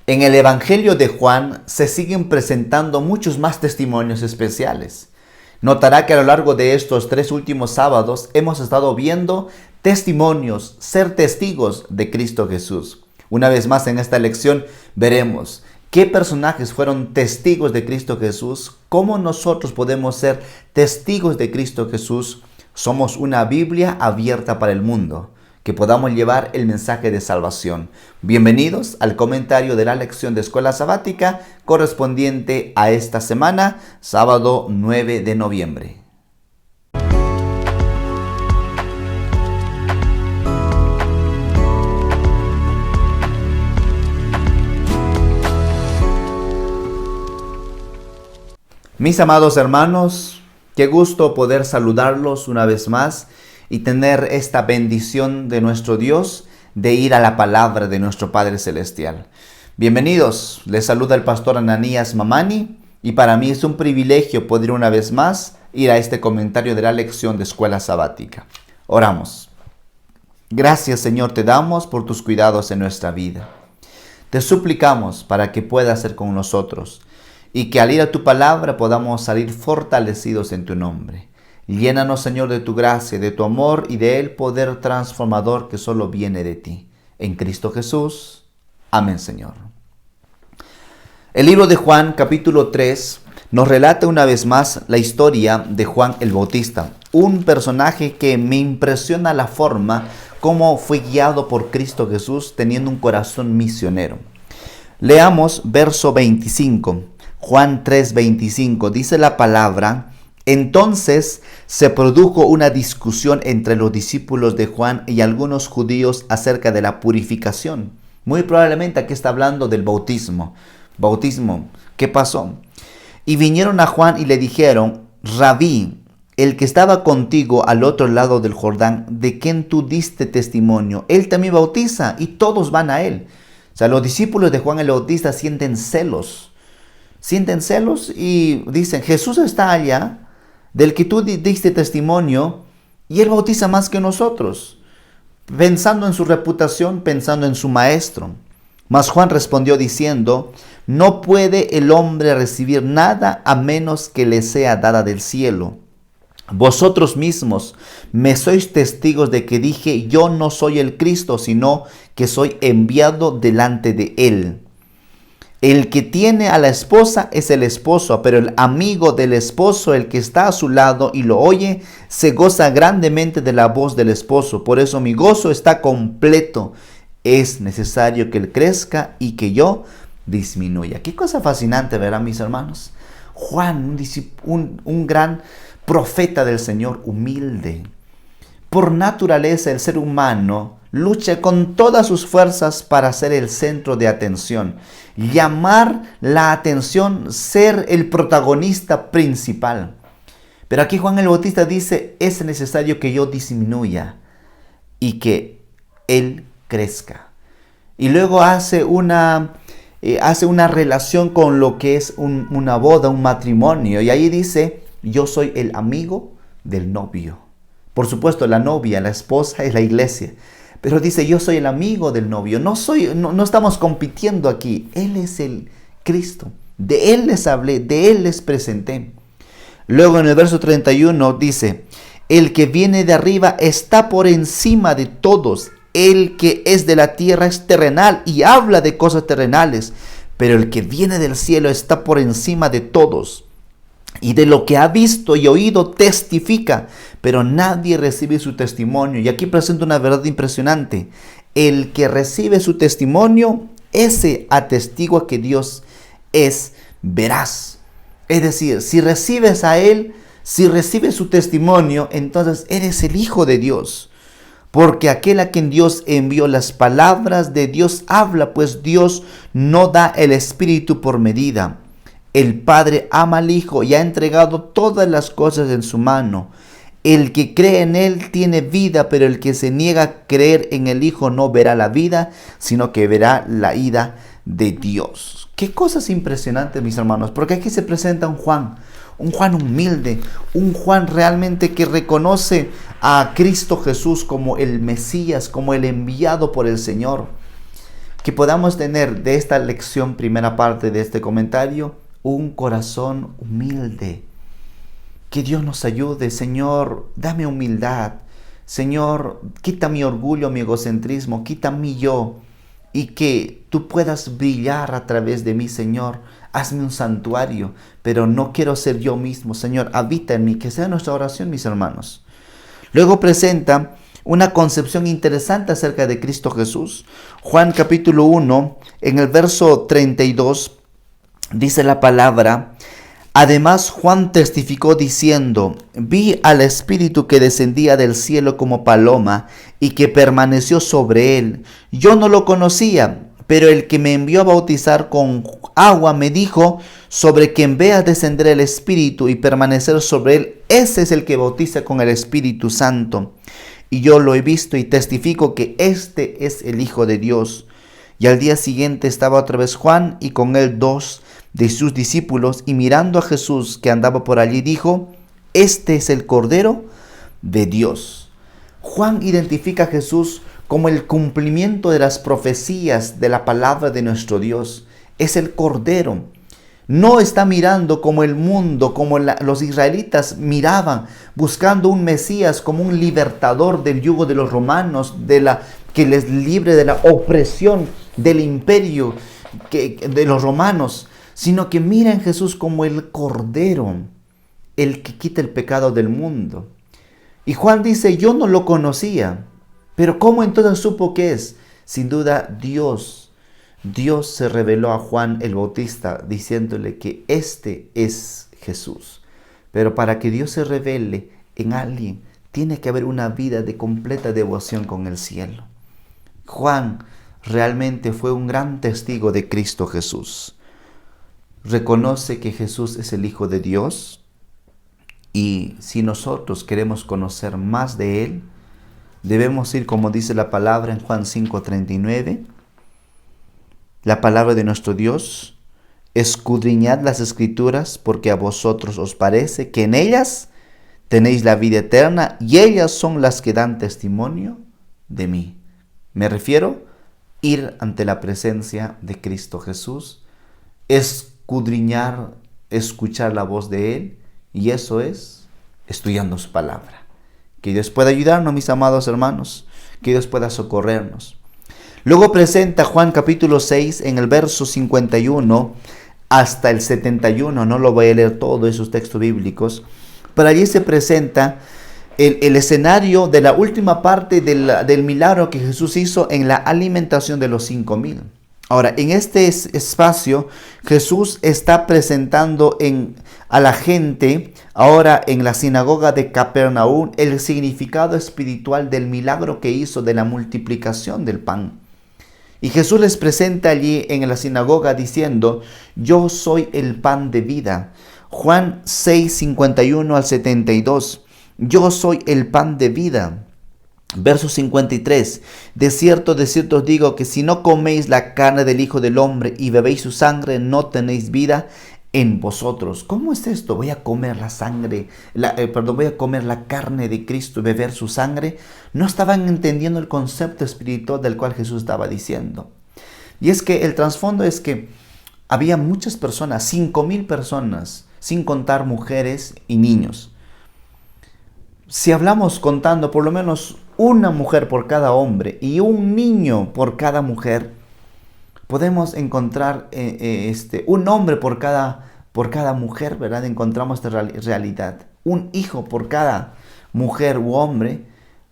En el Evangelio de Juan se siguen presentando muchos más testimonios especiales. Notará que a lo largo de estos 3 últimos sábados hemos estado viendo testimonios, ser testigos de Cristo Jesús. Una vez más en esta lección veremos qué personajes fueron testigos de Cristo Jesús, cómo nosotros podemos ser testigos de Cristo Jesús. Somos una Biblia abierta para el mundo, que podamos llevar el mensaje de salvación. Bienvenidos al comentario de la lección de Escuela Sabática correspondiente a esta semana, sábado 9 de noviembre. Mis amados hermanos, qué gusto poder saludarlos una vez más y tener esta bendición de nuestro Dios de ir a la palabra de nuestro Padre Celestial. Bienvenidos, les saluda el pastor Ananías Mamani y para mí es un privilegio poder una vez más ir a este comentario de la lección de Escuela Sabática. Oramos. Gracias, Señor, te damos por tus cuidados en nuestra vida. Te suplicamos para que puedas ser con nosotros y que al ir a tu palabra podamos salir fortalecidos en tu nombre. Llénanos, Señor, de tu gracia, de tu amor y del poder transformador que solo viene de ti. En Cristo Jesús. Amén, Señor. El libro de Juan, capítulo 3, nos relata una vez más la historia de Juan el Bautista. Un personaje que me impresiona la forma como fue guiado por Cristo Jesús teniendo un corazón misionero. Leamos verso 25. Juan 3:25. Dice la palabra: entonces se produjo una discusión entre los discípulos de Juan y algunos judíos acerca de la purificación. Muy probablemente aquí está hablando del bautismo. Bautismo, ¿qué pasó? Y vinieron a Juan y le dijeron: Rabí, el que estaba contigo al otro lado del Jordán, de quien tú diste testimonio, él también bautiza y todos van a él. O sea, los discípulos de Juan el Bautista sienten celos y dicen: Jesús está allá, del que tú diste testimonio, y él bautiza más que nosotros, pensando en su reputación, pensando en su maestro. Mas Juan respondió diciendo: no puede el hombre recibir nada a menos que le sea dada del cielo. Vosotros mismos me sois testigos de que dije: yo no soy el Cristo, sino que soy enviado delante de él. El que tiene a la esposa es el esposo, pero el amigo del esposo, el que está a su lado y lo oye, se goza grandemente de la voz del esposo. Por eso mi gozo está completo. Es necesario que él crezca y que yo disminuya. Qué cosa fascinante, ¿verdad, mis hermanos? Juan, un gran profeta del Señor, humilde. Por naturaleza, el ser humano lucha con todas sus fuerzas para ser el centro de atención, llamar la atención, ser el protagonista principal. Pero aquí Juan el Bautista dice: es necesario que yo disminuya y que él crezca. Y luego hace una relación con lo que es una boda, un matrimonio. Y ahí dice: yo soy el amigo del novio. Por supuesto, la novia, la esposa es la iglesia. Pero dice: yo soy el amigo del novio. No estamos compitiendo aquí. Él es el Cristo. De él les hablé, de él les presenté. Luego en el verso 31 dice: el que viene de arriba está por encima de todos. El que es de la tierra es terrenal y habla de cosas terrenales. Pero el que viene del cielo está por encima de todos. Y de lo que ha visto y oído testifica, pero nadie recibe su testimonio. Y aquí presenta una verdad impresionante. El que recibe su testimonio, ese atestigua que Dios es veraz. Es decir, si recibes a Él, si recibes su testimonio, entonces eres el Hijo de Dios. Porque aquel a quien Dios envió, las palabras de Dios habla, pues Dios no da el Espíritu por medida. El Padre ama al Hijo y ha entregado todas las cosas en su mano. El que cree en Él tiene vida, pero el que se niega a creer en el Hijo no verá la vida, sino que verá la ira de Dios. Qué cosas impresionantes, mis hermanos, porque aquí se presenta un Juan humilde, un Juan realmente que reconoce a Cristo Jesús como el Mesías, como el enviado por el Señor. que podamos tener de esta lección, primera parte de este comentario, un corazón humilde. Que Dios nos ayude. Señor, dame humildad. Señor, quita mi orgullo, mi egocentrismo, quita mi yo, y que tú puedas brillar a través de mí, Señor. Hazme un santuario, pero no quiero ser yo mismo, Señor. Habita en mí, que sea nuestra oración, mis hermanos. Luego presenta una concepción interesante acerca de Cristo Jesús. Juan capítulo 1, en el verso 32, dice la palabra: además Juan testificó diciendo: vi al Espíritu que descendía del cielo como paloma y que permaneció sobre él. Yo no lo conocía, pero el que me envió a bautizar con agua me dijo: sobre quien vea descender el Espíritu y permanecer sobre él, ese es el que bautiza con el Espíritu Santo. Y yo lo he visto y testifico que este es el Hijo de Dios. Y al día siguiente estaba otra vez Juan y con él 2 de sus discípulos, y mirando a Jesús que andaba por allí, dijo: este es el Cordero de Dios. Juan identifica a Jesús como el cumplimiento de las profecías de la palabra de nuestro Dios. Es el Cordero. No está mirando como el mundo, como los israelitas miraban, buscando un Mesías como un libertador del yugo de los romanos, que les libre de la opresión del imperio de los romanos, sino que mira en Jesús como el Cordero, el que quita el pecado del mundo. Y Juan dice: yo no lo conocía, pero ¿cómo entonces supo que es? Sin duda Dios se reveló a Juan el Bautista diciéndole que este es Jesús. Pero para que Dios se revele en alguien, tiene que haber una vida de completa devoción con el cielo. Juan realmente fue un gran testigo de Cristo Jesús. Reconoce que Jesús es el Hijo de Dios, y si nosotros queremos conocer más de Él, debemos ir, como dice la palabra en Juan 5:39, la palabra de nuestro Dios: escudriñad las Escrituras, porque a vosotros os parece que en ellas tenéis la vida eterna, y ellas son las que dan testimonio de mí. Me refiero a ir ante la presencia de Cristo Jesús, escudriñar, escuchar la voz de Él, y eso es estudiando su palabra. Que Dios pueda ayudarnos, mis amados hermanos, que Dios pueda socorrernos. Luego presenta Juan capítulo 6 en el verso 51 hasta el 71, no lo voy a leer todos esos textos bíblicos, pero allí se presenta el escenario de la última parte del milagro que Jesús hizo en la alimentación de los 5,000. Ahora, en este espacio, Jesús está presentando a la gente, ahora en la sinagoga de Capernaum, el significado espiritual del milagro que hizo de la multiplicación del pan. Y Jesús les presenta allí en la sinagoga diciendo: yo soy el pan de vida. Juan 6, 51 al 72. Yo soy el pan de vida. Verso 53. De cierto os digo que si no coméis la carne del Hijo del Hombre y bebéis su sangre, no tenéis vida en vosotros. ¿Cómo es esto? Voy a comer voy a comer la carne de Cristo y beber su sangre. No estaban entendiendo el concepto espiritual del cual Jesús estaba diciendo. Y es que el trasfondo es que había muchas personas, 5,000 personas, sin contar mujeres y niños. Si hablamos contando por lo menos una mujer por cada hombre y un niño por cada mujer, podemos encontrar un hombre por cada mujer, ¿verdad? Encontramos esta realidad. Un hijo por cada mujer u hombre,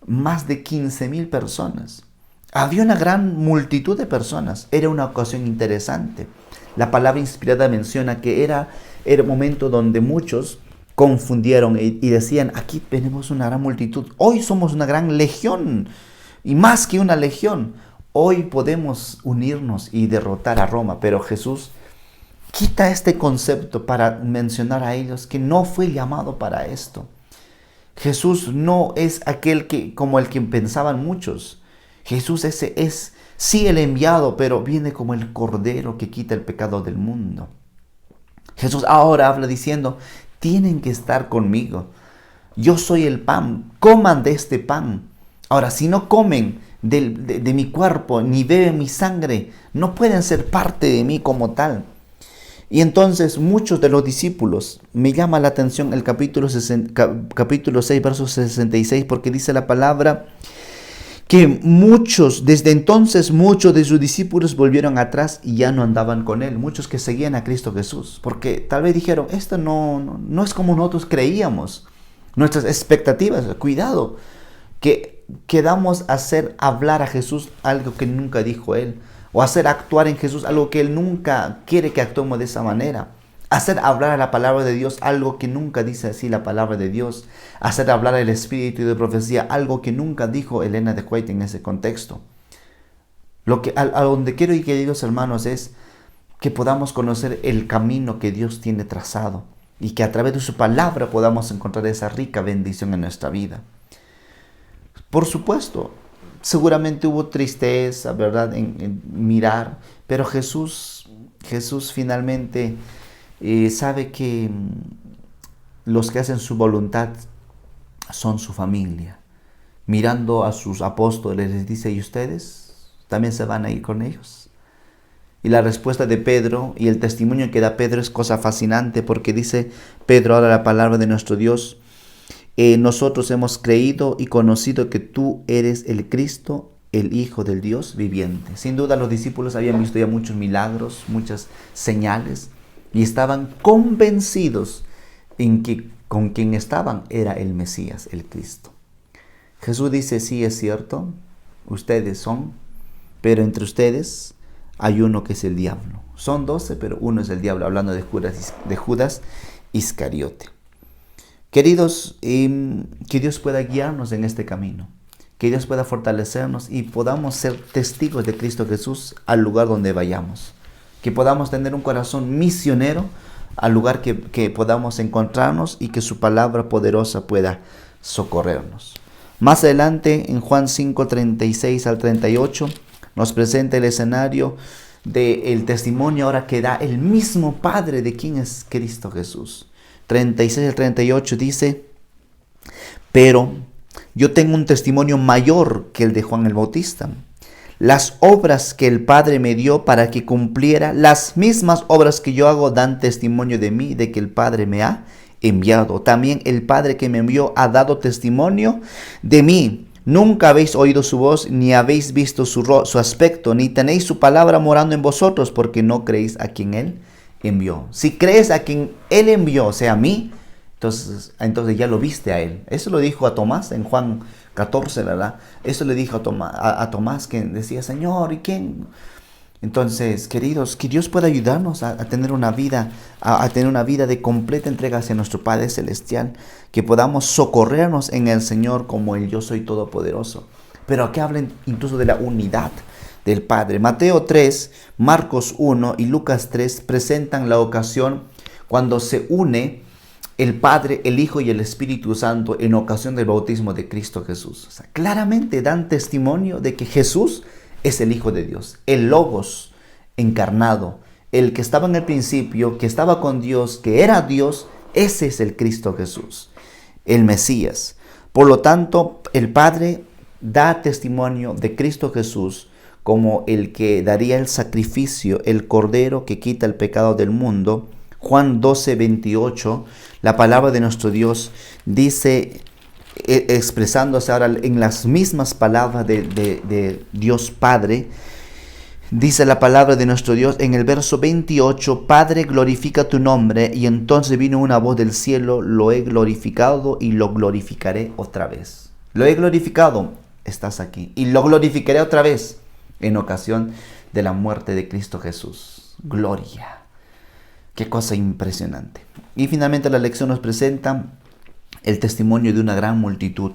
más de 15,000 personas. Había una gran multitud de personas. Era una ocasión interesante. La palabra inspirada menciona que era el momento donde muchos confundieron y decían: aquí tenemos una gran multitud. Hoy somos una gran legión, y más que una legión. Hoy podemos unirnos y derrotar a Roma. Pero Jesús quita este concepto para mencionar a ellos que no fue llamado para esto. Jesús no es aquel como el que pensaban muchos. Jesús es sí el enviado, pero viene como el Cordero que quita el pecado del mundo. Jesús ahora habla diciendo: tienen que estar conmigo. Yo soy el pan. Coman de este pan. Ahora, si no comen de mi cuerpo, ni beben mi sangre, no pueden ser parte de mí como tal. Y entonces muchos de los discípulos, me llama la atención el capítulo 6, verso 66, porque dice la palabra que desde entonces muchos de sus discípulos volvieron atrás y ya no andaban con él. Muchos que seguían a Cristo Jesús, porque tal vez dijeron, esto no es como nosotros creíamos, nuestras expectativas, cuidado, que quedamos a hacer hablar a Jesús algo que nunca dijo él, o hacer actuar en Jesús algo que él nunca quiere que actuemos de esa manera. Hacer hablar a la palabra de Dios algo que nunca dice así la palabra de Dios. Hacer hablar al espíritu de profecía algo que nunca dijo Elena de White en ese contexto. A donde quiero ir, queridos hermanos, es que podamos conocer el camino que Dios tiene trazado y que a través de su palabra podamos encontrar esa rica bendición en nuestra vida. Por supuesto, seguramente hubo tristeza, ¿verdad?, en mirar, pero Jesús finalmente sabe que los que hacen su voluntad son su familia. Mirando a sus apóstoles les dice, ¿y ustedes también se van a ir con ellos? Y la respuesta de Pedro y el testimonio que da Pedro es cosa fascinante, porque dice Pedro, ahora la palabra de nuestro Dios, nosotros hemos creído y conocido que tú eres el Cristo, el Hijo del Dios viviente. Sin duda los discípulos habían visto ya muchos milagros, muchas señales, y estaban convencidos en que con quien estaban era el Mesías, el Cristo. Jesús dice, sí es cierto, ustedes son, pero entre ustedes hay uno que es el diablo. Son 12, pero uno es el diablo, hablando de Judas Iscariote. Queridos, que Dios pueda guiarnos en este camino, que Dios pueda fortalecernos y podamos ser testigos de Cristo Jesús al lugar donde vayamos, que podamos tener un corazón misionero al lugar que podamos encontrarnos y que su palabra poderosa pueda socorrernos. Más adelante, en Juan 5, 36 al 38, nos presenta el escenario del testimonio ahora que da el mismo Padre de quién es Cristo Jesús. 36 al 38 dice, pero yo tengo un testimonio mayor que el de Juan el Bautista. Las obras que el Padre me dio para que cumpliera, las mismas obras que yo hago dan testimonio de mí, de que el Padre me ha enviado. También el Padre que me envió ha dado testimonio de mí. Nunca habéis oído su voz, ni habéis visto su aspecto, ni tenéis su palabra morando en vosotros, porque no creéis a quien Él envió. Si crees a quien Él envió, o sea, a mí, entonces ya lo viste a Él. Eso lo dijo a Tomás en Juan 14, ¿verdad? Eso le dijo a Tomás, que decía, Señor, ¿y quién? Entonces, queridos, que Dios pueda ayudarnos a tener una vida, a tener una vida de completa entrega hacia nuestro Padre Celestial, que podamos socorrernos en el Señor como el Yo Soy Todopoderoso. Pero que hablen incluso de la unidad del Padre. Mateo 3, Marcos 1 y Lucas 3 presentan la ocasión cuando se une el Padre, el Hijo y el Espíritu Santo en ocasión del bautismo de Cristo Jesús. O sea, claramente dan testimonio de que Jesús es el Hijo de Dios, el Logos encarnado, el que estaba en el principio, que estaba con Dios, que era Dios. Ese es el Cristo Jesús, el Mesías. Por lo tanto, el Padre da testimonio de Cristo Jesús como el que daría el sacrificio, el Cordero que quita el pecado del mundo. Juan 12, 28, la palabra de nuestro Dios dice, expresándose ahora en las mismas palabras de Dios Padre, dice la palabra de nuestro Dios en el verso 28, Padre, glorifica tu nombre. Y entonces vino una voz del cielo, lo he glorificado y lo glorificaré otra vez. Lo he glorificado, estás aquí, y lo glorificaré otra vez en ocasión de la muerte de Cristo Jesús. Gloria. Qué cosa impresionante. Y finalmente la lección nos presenta el testimonio de una gran multitud.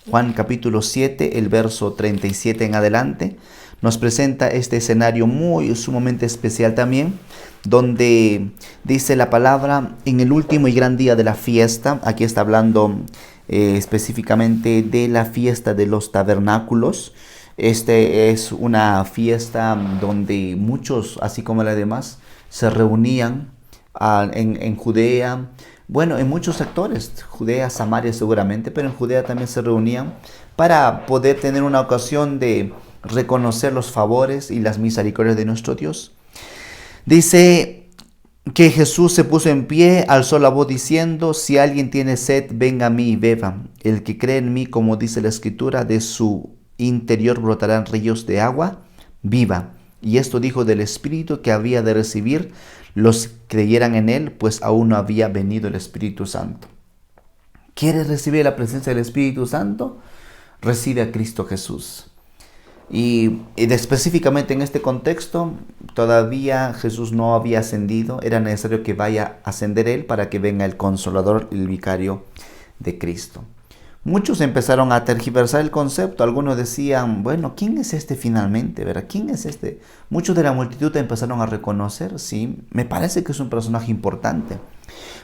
Juan capítulo 7, el verso 37 en adelante, nos presenta este escenario sumamente especial también, donde dice la palabra, en el último y gran día de la fiesta, aquí está hablando específicamente de la fiesta de los tabernáculos. Este es una fiesta donde muchos, así como las demás, se reunían en Judea, bueno, en muchos sectores, Judea, Samaria seguramente, pero en Judea también se reunían para poder tener una ocasión de reconocer los favores y las misericordias de nuestro Dios. Dice que Jesús se puso en pie, alzó la voz diciendo: si alguien tiene sed, venga a mí y beba. El que cree en mí, como dice la Escritura, de su interior brotarán ríos de agua viva. Y esto dijo del Espíritu que había de recibir los que creyeran en él, pues aún no había venido el Espíritu Santo. ¿Quieres recibir la presencia del Espíritu Santo? Recibe a Cristo Jesús. Y específicamente en este contexto, todavía Jesús no había ascendido. Era necesario que vaya a ascender él para que venga el Consolador, el vicario de Cristo. Muchos empezaron a tergiversar el concepto. Algunos decían, bueno, ¿quién es este finalmente? ¿Verdad? ¿Quién es este? Muchos de la multitud empezaron a reconocer, sí, me parece que es un personaje importante.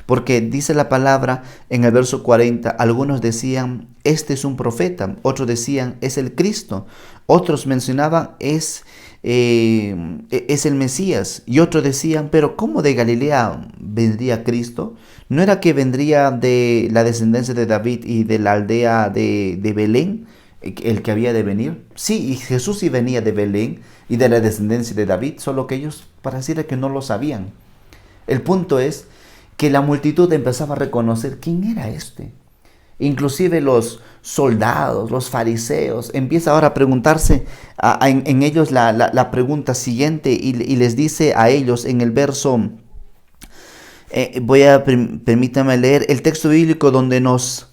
Porque dice la palabra en el verso 40, algunos decían, este es un profeta. Otros decían, es el Cristo. Otros mencionaban, es el Mesías. Y otros decían, pero ¿cómo de Galilea vendría Cristo? ¿No era que vendría de la descendencia de David y de la aldea de Belén, el que había de venir? Sí, y Jesús sí venía de Belén y de la descendencia de David, solo que ellos pareciera que no lo sabían. El punto es que la multitud empezaba a reconocer quién era este. Inclusive los soldados, los fariseos, empieza ahora a preguntarse en ellos la pregunta siguiente y les dice a ellos en el verso, permítame leer el texto bíblico donde nos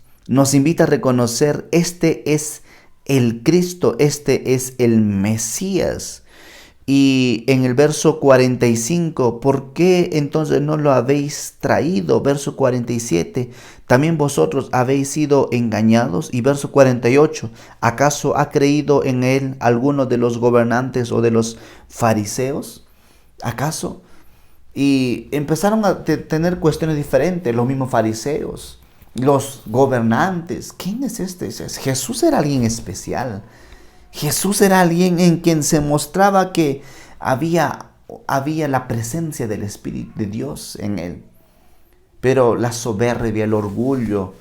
invita a reconocer, este es el Cristo, este es el Mesías. Y en el verso 45, ¿por qué entonces no lo habéis traído? Verso 47, también vosotros habéis sido engañados. Y verso 48, ¿acaso ha creído en él alguno de los gobernantes o de los fariseos? ¿Acaso? Y empezaron a tener cuestiones diferentes, los mismos fariseos, los gobernantes. ¿Quién es este? Jesús era alguien especial. Jesús era alguien en quien se mostraba que había la presencia del Espíritu de Dios en él. Pero la soberbia, el orgullo,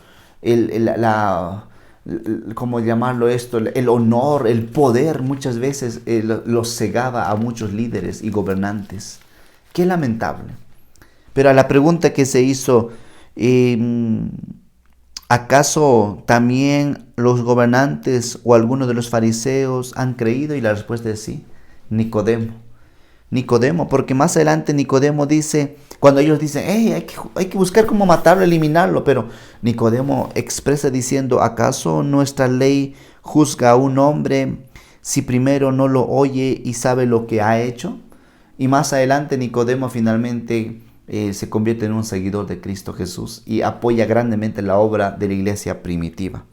¿cómo llamarlo esto? El honor, el poder, muchas veces los cegaba a muchos líderes y gobernantes. Qué lamentable. Pero a la pregunta que se hizo, ¿acaso también los gobernantes o algunos de los fariseos han creído? Y la respuesta es sí. Nicodemo, porque más adelante Nicodemo dice, cuando ellos dicen, hay que buscar cómo matarlo, eliminarlo, pero Nicodemo expresa diciendo, ¿acaso nuestra ley juzga a un hombre si primero no lo oye y sabe lo que ha hecho? Y más adelante Nicodemo finalmente se convierte en un seguidor de Cristo Jesús y apoya grandemente la obra de la iglesia primitiva.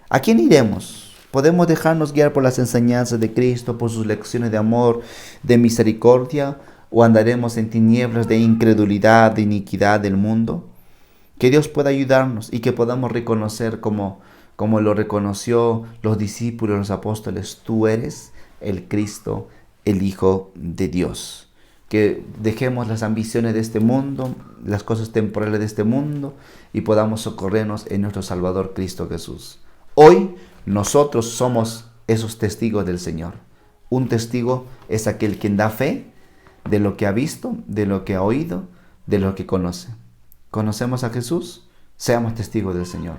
¿A quién iremos? ¿Podemos dejarnos guiar por las enseñanzas de Cristo, por sus lecciones de amor, de misericordia? ¿O andaremos en tinieblas de incredulidad, de iniquidad del mundo? Que Dios pueda ayudarnos y que podamos reconocer como lo reconoció los discípulos, los apóstoles, tú eres el Cristo, el Hijo de Dios. Que dejemos las ambiciones de este mundo, las cosas temporales de este mundo y podamos socorrernos en nuestro Salvador Cristo Jesús. Hoy nosotros somos esos testigos del Señor. Un testigo es aquel quien da fe de lo que ha visto, de lo que ha oído, de lo que conoce. ¿Conocemos a Jesús? Seamos testigos del Señor.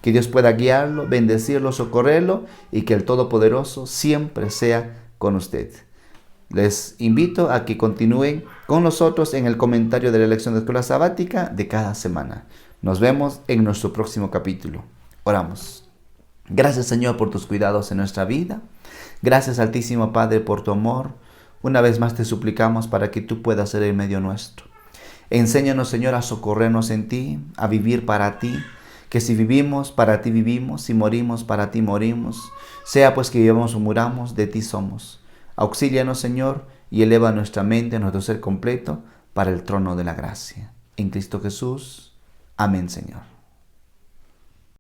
Que Dios pueda guiarlo, bendecirlo, socorrerlo y que el Todopoderoso siempre sea con usted. Les invito a que continúen con nosotros en el comentario de la lección de escuela sabática de cada semana. Nos vemos en nuestro próximo capítulo. Oramos. Gracias, Señor, por tus cuidados en nuestra vida. Gracias, Altísimo Padre, por tu amor. Una vez más te suplicamos para que tú puedas ser en medio nuestro. Enséñanos, Señor, a socorrernos en ti, a vivir para ti. Que si vivimos, para ti vivimos. Si morimos, para ti morimos. Sea pues que vivamos o muramos, de ti somos. Auxílianos, Señor, y eleva nuestra mente, nuestro ser completo, para el trono de la gracia. En Cristo Jesús. Amén, Señor.